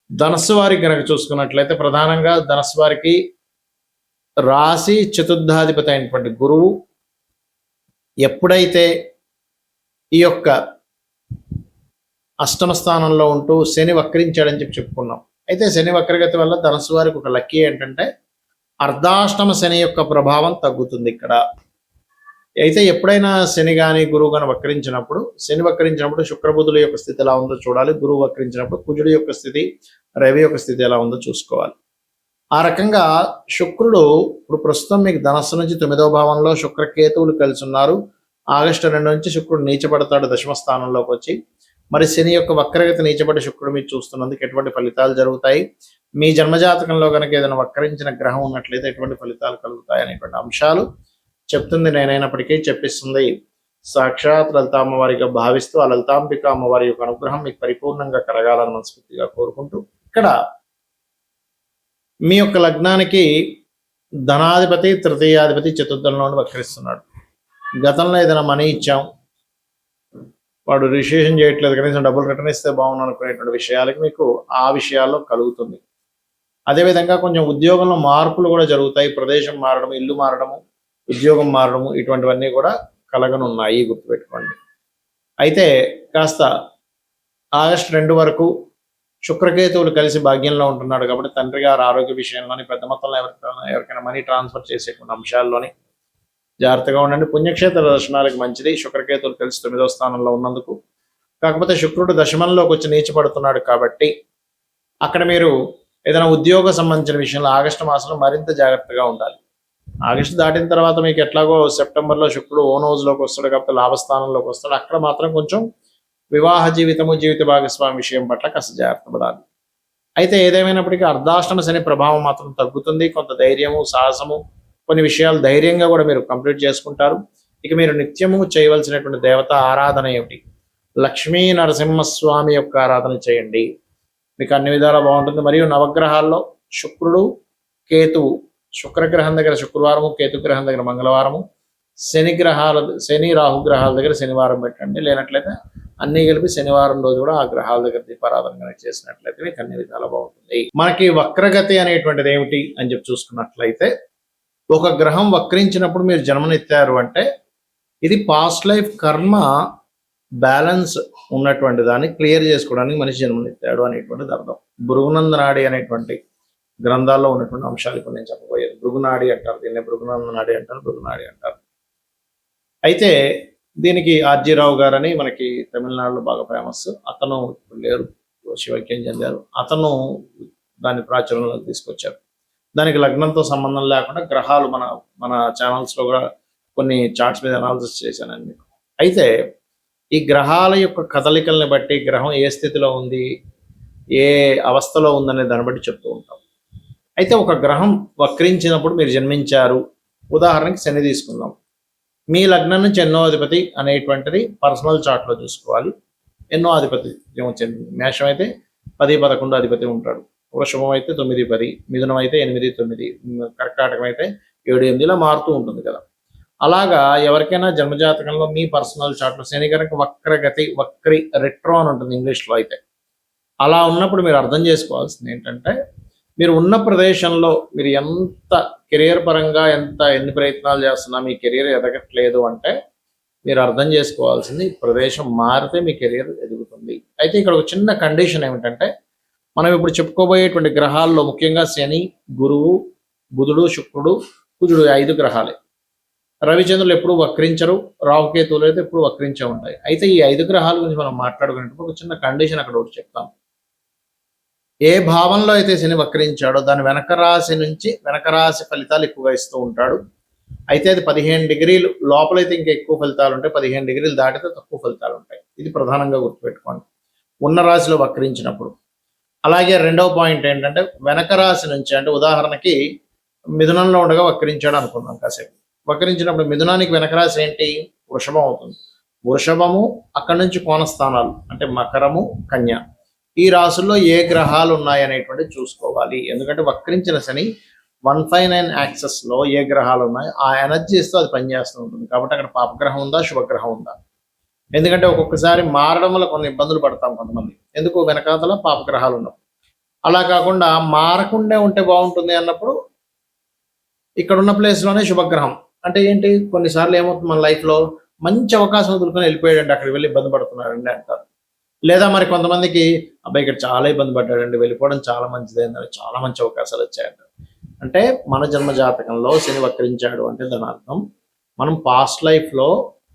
ధనస్సు వారికి కనుక చూసుకున్నట్లయితే ప్రధానంగా ధనస్సు వారికి రాశి చతుర్థాధిపతి అయినటువంటి గురువు ఎప్పుడైతే ఈ యొక్క అష్టమ స్థానంలో ఉంటూ శని వక్రించాడని చెప్పుకున్నాం. అయితే శని వక్రగతి వల్ల ధనస్సు వారికి ఒక లక్కీ ఏంటంటే అర్ధాష్టమ శని యొక్క ప్రభావం తగ్గుతుంది ఇక్కడ. అయితే ఎప్పుడైనా శని కానీ గురువు కానీ వక్రించినప్పుడు, శని వక్రించినప్పుడు శుక్రబుధుల యొక్క స్థితి ఎలా ఉందో చూడాలి. గురువు వక్రించినప్పుడు కుజుడి యొక్క స్థితి, రవి యొక్క స్థితి ఎలా ఉందో చూసుకోవాలి. ఆ రకంగా శుక్రుడు ఇప్పుడు ప్రస్తుతం మీకు ధనస్సు నుంచి 9వ భావంలో శుక్రకేతువులు కలిసి ఉన్నారు. ఆగస్టు 2 నుంచి శుక్రుడు నీచపడతాడు దశమ స్థానంలోకి వచ్చి. మరి శని యొక్క వక్రగతి నీచపడి శుక్రుడు మీరు చూస్తున్నందుకు ఎటువంటి ఫలితాలు జరుగుతాయి, మీ జన్మజాతకంలో కనుక ఏదైనా వక్రించిన గ్రహం ఉన్నట్లయితే ఎటువంటి ఫలితాలు కలుగుతాయి అనేటువంటి అంశాలు చెప్తుంది నేనైనప్పటికీ చెప్పిస్తుంది సాక్షాత్ లలితామ్మ వారిగా భావిస్తూ ఆ లలితాంబిక అమ్మవారి యొక్క అనుగ్రహం మీకు పరిపూర్ణంగా కలగాలని మనస్ఫూర్తిగా కోరుకుంటూ, ఇక్కడ మీ యొక్క లగ్నానికి ధనాధిపతి తృతీయాధిపతి చతుర్థంలో వక్రిస్తున్నాడు. గతంలో ఏదైనా మనీ ఇచ్చాం, వాడు రిజిస్ట్రేషన్ చేయట్లేదు, కనీసం డబ్బులు రిటర్న్ ఇస్తే బాగుండు అనుకునేటువంటి విషయాలకి మీకు ఆ విషయాల్లో కలుగుతుంది. అదేవిధంగా కొంచెం ఉద్యోగంలో మార్పులు కూడా జరుగుతాయి. ప్రదేశం మారడము, ఇల్లు మారడము, ఉద్యోగం మారడము, ఇటువంటివన్నీ కూడా కలగనున్నాయి, గుర్తుపెట్టుకోండి. అయితే కాస్త ఆగస్టు 2 వరకు శుక్రకేతువులు కలిసి భాగ్యంలో ఉంటున్నాడు కాబట్టి తండ్రి గారు ఆరోగ్య విషయంలోని పెద్ద మొత్తంలో ఎవరికైనా మనీ ట్రాన్స్ఫర్ చేసేటువంటి అంశాల్లోని జాగ్రత్తగా ఉండండి. పుణ్యక్షేత్ర దర్శనాలకు మంచిది శుక్రకేతువులు కలిసి 9వ స్థానంలో ఉన్నందుకు. కాకపోతే శుక్రుడు దశమంలోకి వచ్చి నీచపడుతున్నాడు కాబట్టి అక్కడ మీరు ఏదైనా ఉద్యోగ సంబంధించిన విషయంలో ఆగస్టు మాసంలో మరింత జాగ్రత్తగా ఉండాలి. ఆగస్టు దాటిన తర్వాత మీకు ఎట్లాగో సెప్టెంబర్లో శుక్రుడు ఓన్ హౌస్లోకి వస్తాడు కాబట్టి లాభస్థానంలోకి వస్తాడు. అక్కడ మాత్రం కొంచెం వివాహ జీవితము, జీవిత భాగస్వామి విషయం పట్ల కాస్త జాగ్రత్త పడాలి. అయితే ఏదేమైనప్పటికీ అర్ధాష్టమ శని ప్రభావం మాత్రం తగ్గుతుంది. కొంత ధైర్యము, సాహసము, కొన్ని విషయాలు ధైర్యంగా కూడా మీరు కంప్లీట్ చేసుకుంటారు. ఇక మీరు నిత్యము చేయవలసినటువంటి దేవత ఆరాధన ఏమిటి? లక్ష్మీ నరసింహస్వామి యొక్క ఆరాధన చేయండి, మీకు అన్ని విధాలా బాగుంటుంది. మరియు నవగ్రహాల్లో శుక్రుడు, కేతువు, శుక్రగ్రహం దగ్గర శుక్రవారము, కేతుగ్రహం దగ్గర మంగళవారము, శని రాహుగ్రహాల దగ్గర శనివారం పెట్టండి. లేనట్లయితే అన్నీ కలిపి శనివారం రోజు కూడా ఆ గ్రహాల దగ్గర దీపారాధన కనుక చేసినట్లయితే మీకు అన్ని విధాలా బాగుంటుంది. మనకి వక్రగతి అనేటువంటిది ఏమిటి అని చెప్పి చూసుకున్నట్లయితే, ఒక గ్రహం వక్రించినప్పుడు మీరు జన్మనెత్తారు అంటే ఇది పాస్ట్ లైఫ్ కర్మ బ్యాలెన్స్ ఉన్నటువంటి దాన్ని క్లియర్ చేసుకోవడానికి మనిషి జన్మనెత్తాడు అనేటువంటిది అర్థం. భృగునందనాడి అనేటువంటి గ్రంథాల్లో ఉన్నటువంటి అంశాలు ఇప్పుడు నేను చెప్పబోయేది. భృగునాడి అంటారు దీన్ని, భృగునందనాడి అంటారు, భృగునాడి అంటారు. అయితే దీనికి ఆర్జీ రావు గారని మనకి తమిళనాడులో బాగా ఫేమస్. అతను లేరు, శివైక్యం చెందారు. అతను దాన్ని ప్రాచుర్యంలోకి తీసుకొచ్చారు. దానికి లగ్నంతో సంబంధం లేకుండా గ్రహాలు మన ఛానల్స్లో కూడా కొన్ని చార్ట్స్ మీద అనాలిసిస్ చేశానండి మీకు. అయితే ఈ గ్రహాల యొక్క కదలికల్ని బట్టి గ్రహం ఏ స్థితిలో ఉంది, ఏ అవస్థలో ఉందనే దాన్ని బట్టి చెప్తూ ఉంటాం. అయితే ఒక గ్రహం వక్రించినప్పుడు మీరు జన్మించారు, ఉదాహరణకి శని తీసుకుందాం. మీ లగ్నం నుంచి ఎన్నో అధిపతి అనేటువంటిది పర్సనల్ చార్ట్లో చూసుకోవాలి. ఎన్నో అధిపతి మేషం అయితే 10, 11 అధిపతి ఉంటాడు. వృషభం అయితే 9, 10, మిథునం అయితే 8, 9, కర్కాటకం అయితే 7, 8 ఇలా మారుతూ ఉంటుంది కదా. అలాగా ఎవరికైనా జన్మజాతకంలో మీ పర్సనల్ చార్ట్లో శని కనుక వక్రి రెట్రో అని ఉంటుంది ఇంగ్లీష్లో. అయితే అలా ఉన్నప్పుడు మీరు అర్థం చేసుకోవాల్సింది ఏంటంటే, మీరు ఉన్న ప్రదేశంలో మీరు ఎంత కెరియర్ పరంగా ఎన్ని ప్రయత్నాలు చేస్తున్నా మీ కెరియర్ ఎదగట్లేదు అంటే మీరు అర్థం చేసుకోవాల్సింది ప్రదేశం మారితే మీ కెరియర్ ఎదుగుతుంది. అయితే ఇక్కడ ఒక చిన్న కండిషన్ ఏమిటంటే, మనం ఇప్పుడు చెప్పుకోబోయేటువంటి గ్రహాల్లో ముఖ్యంగా శని, గురువు, బుధుడు, శుక్రుడు, కుజుడు 5 గ్రహాలే. రవిచంద్రులు ఎప్పుడు వక్రించరు, రాహుకేతువులు అయితే ఎప్పుడు వక్రించే ఉంటాయి. అయితే ఈ 5 గ్రహాల గురించి మనం మాట్లాడుకునేటప్పుడు ఒక చిన్న కండిషన్ అక్కడ ఒకటి చెప్తాం. ఏ భావంలో అయితే శని వక్రించాడో దాని వెనక రాశి ఫలితాలు ఎక్కువగా ఇస్తూ ఉంటాడు. అయితే అది 15 డిగ్రీలు లోపలైతే ఇంకా ఎక్కువ ఫలితాలు ఉంటాయి, 15 డిగ్రీలు దాటితే తక్కువ ఫలితాలు ఉంటాయి. ఇది ప్రధానంగా గుర్తుపెట్టుకోండి ఉన్న రాశిలో వక్రించినప్పుడు. అలాగే రెండవ పాయింట్ ఏంటంటే, వెనక రాశి నుంచి, అంటే ఉదాహరణకి మిథునంలో ఉండగా వక్రించాడు అనుకుందాం కాసేపు. వక్రించినప్పుడు మిథునానికి వెనక రాశి ఏంటి? వృషభం అవుతుంది. వృషభము అక్కడి నుంచి కోణస్థానాలు అంటే మకరము, కన్య, ఈ రాశుల్లో ఏ గ్రహాలు ఉన్నాయి అనేటువంటిది చూసుకోవాలి. ఎందుకంటే వక్రించిన శని 159 యాక్సెస్లో ఏ గ్రహాలు ఉన్నాయి ఆ ఎనర్జీస్తో అది పనిచేస్తూ ఉంటుంది. కాబట్టి అక్కడ పాపగ్రహం ఉందా, శుభగ్రహం ఉందా? ఎందుకంటే ఒక్కొక్కసారి మారడం వల్ల కొన్ని ఇబ్బందులు పడతాం కొంతమంది. ఎందుకు? వెనకాతల పాపగ్రహాలు ఉన్నప్పుడు. అలా కాకుండా మారకుండా ఉంటే బాగుంటుంది అన్నప్పుడు ఇక్కడ ఉన్న ప్లేస్లోనే శుభగ్రహం అంటే ఏంటి, కొన్నిసార్లు ఏమవుతుంది మన లైఫ్లో మంచి అవకాశం వదులుకొని వెళ్ళిపోయాడండి, అక్కడికి వెళ్ళి ఇబ్బంది పడుతున్నాడండి అంటారు. లేదా మరి కొంతమందికి అబ్బాయి ఇక్కడ చాలా ఇబ్బంది పడ్డాడండి, వెళ్ళిపోవడం చాలా మంచిదైందని చాలా మంచి అవకాశాలు వచ్చాయంట. అంటే మన జన్మ జాతకంలో శని వక్రించాడు అంటే దాని అర్థం మనం పాస్ట్ లైఫ్లో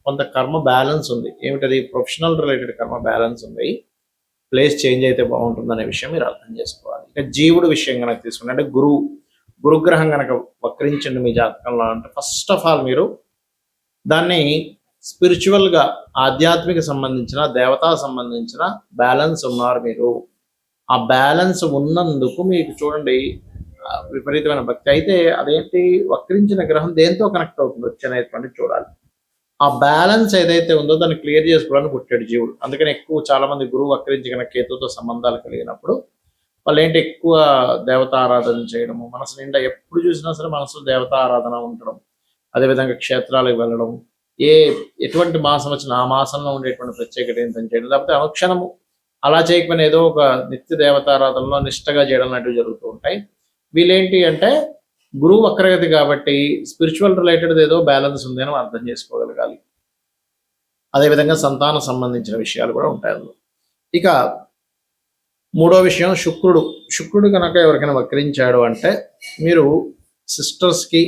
కొంత కర్మ బ్యాలెన్స్ ఉంది. ఏమిటది? ప్రొఫెషనల్ రిలేటెడ్ కర్మ బ్యాలెన్స్ ఉంది. ప్లేస్ చేంజ్ అయితే బాగుంటుంది అనే విషయం మీరు అర్థం చేసుకోవాలి. ఇక జీవుడు విషయం కనుక తీసుకుంటే అంటే గురుగ్రహం కనుక వక్రించండి మీ జాతకంలో అంటే ఫస్ట్ ఆఫ్ ఆల్ మీరు దాన్ని స్పిరిచువల్గా ఆధ్యాత్మిక సంబంధించిన దేవతా సంబంధించిన బ్యాలెన్స్ ఉన్నారు మీరు. ఆ బ్యాలెన్స్ ఉన్నందుకు మీకు చూడండి విపరీతమైన భక్తి. అయితే అదేంటి, వక్రించిన గ్రహం దేంతో కనెక్ట్ అవుతుంది వచ్చనేటువంటి చూడాలి. ఆ బ్యాలెన్స్ ఏదైతే ఉందో దాన్ని క్లియర్ చేసుకోవడానికి పుట్టాడు జీవుడు. అందుకని ఎక్కువ చాలా మంది గురువు వక్రించి కనుక కేతుతో సంబంధాలు కలిగినప్పుడు వాళ్ళు ఏంటి ఎక్కువ దేవతా ఆరాధన చేయడము, మనసు నిండా ఎప్పుడు చూసినా సరే మనసులో దేవతా ఆరాధన ఉండడం, అదేవిధంగా క్షేత్రాలకు వెళ్ళడం, ఎటువంటి మాసం వచ్చినా ఆ మాసంలో ఉండేటువంటి ప్రత్యేకత ఏంటని చేయడం, లేకపోతే అనుక్షణము అలా చేయకపోయినా ఏదో ఒక నిత్య దేవతారాధనలో నిష్టగా చేయడం లాంటివి జరుగుతూ ఉంటాయి. వీళ్ళేంటి అంటే గురువు వక్రగతి కాబట్టి స్పిరిచువల్ రిలేటెడ్ ఏదో బ్యాలెన్స్ ఉంది అని అర్థం చేసుకోగలగాలి. అదేవిధంగా సంతానం సంబంధించిన విషయాలు కూడా ఉంటాయి అందులో. ఇక మూడో విషయం శుక్రుడు కనుక ఎవరికైనా వక్రించాడు అంటే మీరు సిస్టర్స్కి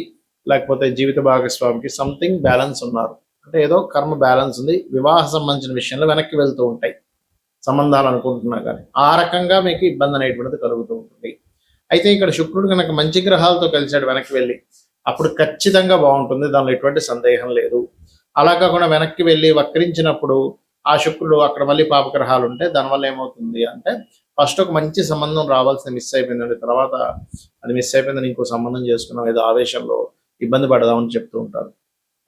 లేకపోతే జీవిత భాగస్వామికి సంథింగ్ బ్యాలెన్స్ ఉన్నారు అంటే ఏదో కర్మ బ్యాలెన్స్ ఉంది. వివాహ సంబంధించిన విషయంలో వెనక్కి వెళ్తూ ఉంటాయి సంబంధాలు అనుకుంటున్నా కానీ ఆ రకంగా మీకు ఇబ్బంది అనేటువంటిది కలుగుతూ ఉంటుంది. అయితే ఇక్కడ శుక్రుడు కనుక మంచి గ్రహాలతో కలిసాడు వెనక్కి వెళ్ళి అప్పుడు ఖచ్చితంగా బాగుంటుంది, దానిలో ఎటువంటి సందేహం లేదు. అలా కాకుండా వెనక్కి వెళ్ళి వక్రించినప్పుడు ఆ శుక్రుడు అక్కడ మళ్ళీ పాపగ్రహాలు ఉంటే దానివల్ల ఏమవుతుంది అంటే ఫస్ట్ ఒక మంచి సంబంధం రావాల్సింది మిస్ అయిపోయిందండి, తర్వాత అది మిస్ అయిపోయిందని ఇంకో సంబంధం చేసుకున్నాం ఏదో ఆవేశంలో ఇబ్బంది పడదామని చెప్తూ ఉంటారు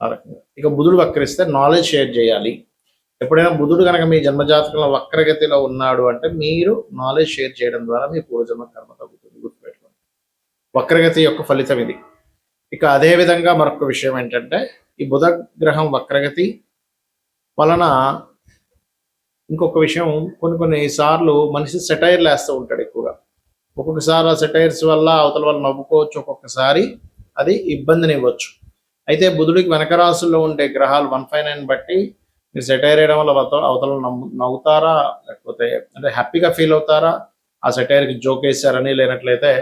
ఆ రకంగా. ఇక బుధుడు వక్రిస్తే నాలెడ్జ్ షేర్ చేయాలి. ఎప్పుడైనా బుధుడు కనుక మీ జన్మజాతకంలో వక్రగతిలో ఉన్నాడు అంటే మీరు నాలెడ్జ్ షేర్ చేయడం ద్వారా మీ పూర్వజన్మ కర్మ తగ్గుతుంది, గుర్తుపెట్టుకోండి. వక్రగతి యొక్క ఫలితం ఇది. ఇక అదే విధంగా మరొక విషయం ఏంటంటే ఈ బుధ గ్రహం వక్రగతి వలన ఇంకొక విషయం, కొన్ని సార్లు మనిషి సెటైర్లు వేస్తూ ఉంటాడు ఎక్కువగా. ఒక్కొక్కసారి ఆ సెటైర్స్ వల్ల అవతల వాళ్ళు నవ్వుకోవచ్చు, ఒక్కొక్కసారి అది ఇబ్బందిని ఇవ్వచ్చు. అయితే బుధుడికి వెనక రాసుల్లో ఉండే గ్రహాలు 159 బట్టి మీరు సెటైర్ వేయడం వల్ల అవతల నవ్వుతారా లేకపోతే అంటే హ్యాపీగా ఫీల్ అవుతారా, ఆ సెటైర్కి జోక్ వేసారని, లేనట్లయితే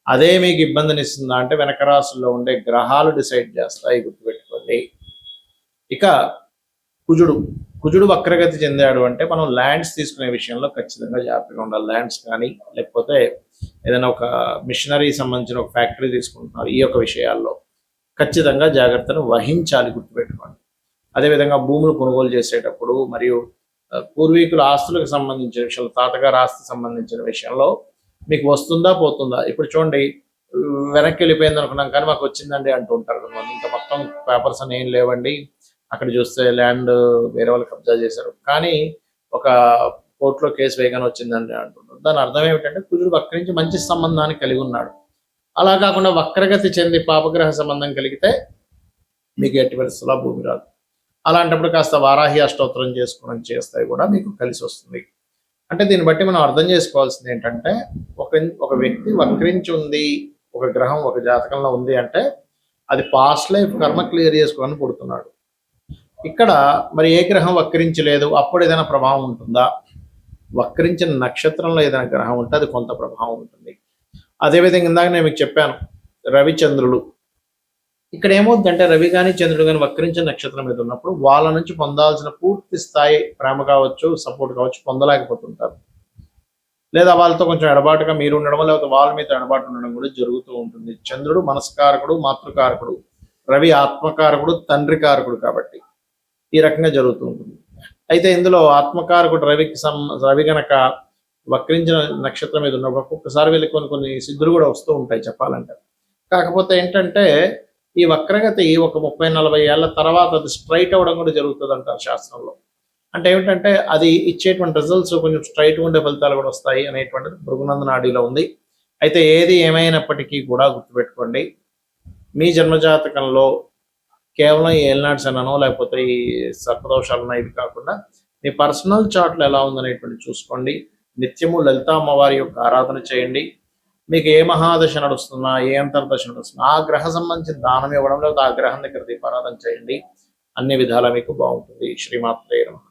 అదే మీకు ఇబ్బందిని ఇస్తుందా అంటే వెనక రాసుల్లో ఉండే గ్రహాలు డిసైడ్ చేస్తాయి, గుర్తుపెట్టుకోండి. ఇక కుజుడు వక్రగతి చెందాడు అంటే మనం ల్యాండ్స్ తీసుకునే విషయంలో ఖచ్చితంగా జాగ్రత్తగా ఉండాలి. ల్యాండ్స్ కానీ లేకపోతే ఏదైనా ఒక మిషనరీ సంబంధించిన ఒక ఫ్యాక్టరీ తీసుకుంటున్నారు, ఈ యొక్క విషయాల్లో ఖచ్చితంగా జాగ్రత్తను వహించాలి, గుర్తుపెట్టుకోండి. అదేవిధంగా భూములు కొనుగోలు చేసేటప్పుడు మరియు పూర్వీకుల ఆస్తులకు సంబంధించిన విషయంలో, తాతగారు ఆస్తి సంబంధించిన విషయంలో మీకు వస్తుందా పోతుందా. ఇప్పుడు చూడండి వెనక్కి వెళ్ళిపోయింది అనుకున్నాం కానీ మాకు వచ్చిందండి అంటూ ఉంటారు కొంతమంది. ఇంకా మొత్తం పేపర్స్ అని ఏం లేవండి, అక్కడ చూస్తే ల్యాండ్ వేరే వాళ్ళు కబ్జా చేశారు కానీ ఒక కోర్టులో కేసు వేయగానే వచ్చిందండి అంటున్నారు. దాని అర్థం ఏమిటంటే కుజుడు వక్రించి మంచి సంబంధాన్ని కలిగి ఉన్నాడు. అలా కాకుండా వక్రగతి చెంది పాపగ్రహ సంబంధం కలిగితే మీకు ఎట్టి పరిస్థితుల్లో భూమి రాదు. అలాంటప్పుడు కాస్త వారాహి అష్టోత్తరం చేసుకోవడం చేస్తాయి కూడా మీకు కలిసి వస్తుంది. అంటే దీన్ని బట్టి మనం అర్థం చేసుకోవాల్సింది ఏంటంటే ఒక వ్యక్తి వక్రించి ఉంది, ఒక గ్రహం ఒక జాతకంలో ఉంది అంటే అది పాస్ట్ లైఫ్ కర్మ క్లియర్ చేసుకోవాలని పుడుతున్నాడు. ఇక్కడ మరి ఏ గ్రహం వక్రించలేదు అప్పుడు ఏదైనా ప్రభావం ఉంటుందా? వక్రించిన నక్షత్రంలో ఏదైనా గ్రహం ఉంటే అది కొంత ప్రభావం ఉంటుంది. అదేవిధంగా ఇందాక నేను మీకు చెప్పాను రవిచంద్రులు, ఇక్కడ ఏమవుతుందంటే రవి కానీ చంద్రుడు కానీ వక్రించిన నక్షత్రం మీద ఉన్నప్పుడు వాళ్ళ నుంచి పొందాల్సిన పూర్తి స్థాయి ప్రేమ కావచ్చు, సపోర్ట్ కావచ్చు పొందలేకపోతుంటారు. లేదా వాళ్ళతో కొంచెం ఎడబాటుగా మీరు ఉండడం లేకపోతే వాళ్ళ మీద ఎడబాటు ఉండడం కూడా జరుగుతూ ఉంటుంది. చంద్రుడు మనస్కారకుడు, మాతృకారకుడు, రవి ఆత్మకారకుడు, తండ్రి కారకుడు కాబట్టి ఈ రకంగా జరుగుతూ ఉంటుంది. అయితే ఇందులో ఆత్మకారకుడు రవి గనక వక్రించిన నక్షత్రం మీద ఉన్నప్పుడు ఒక్కొక్కసారి వెళ్ళి కొన్ని సిద్ధులు కూడా వస్తూ ఉంటాయి చెప్పాలంటే. కాకపోతే ఏంటంటే ఈ వక్రగతి ఒక 30-40 ఏళ్ల తర్వాత అది స్ట్రైట్ అవ్వడం కూడా జరుగుతుంది అంటారు శాస్త్రంలో. అంటే ఏమిటంటే అది ఇచ్చేటువంటి రిజల్ట్స్ కొంచెం స్ట్రైట్ ఉండే ఫలితాలు కూడా వస్తాయి అనేటువంటిది భృగునంద నాడిలో ఉంది. అయితే ఏది ఏమైనప్పటికీ కూడా గుర్తుపెట్టుకోండి, మీ జన్మజాతకంలో కేవలం ఈ ఏలినాడ్స్ అన్ననో లేకపోతే ఈ సర్పదోషాలనో ఇవి కాకుండా మీ పర్సనల్ చార్ట్లు ఎలా ఉందనేటువంటి చూసుకోండి. నిత్యము లలిత అమ్మవారి యొక్క ఆరాధన చేయండి. మీకు ఏ మహాదశ నడుస్తున్నా, ఏ అంతర్దశ నడుస్తున్నా ఆ గ్రహ సంబంధించిన దానం ఇవ్వడం, లేకపోతే ఆ గ్రహం దగ్గర దీపారాధన చేయండి. అన్ని విధాలా మీకు బాగుంటుంది. శ్రీమాత్రే నమః.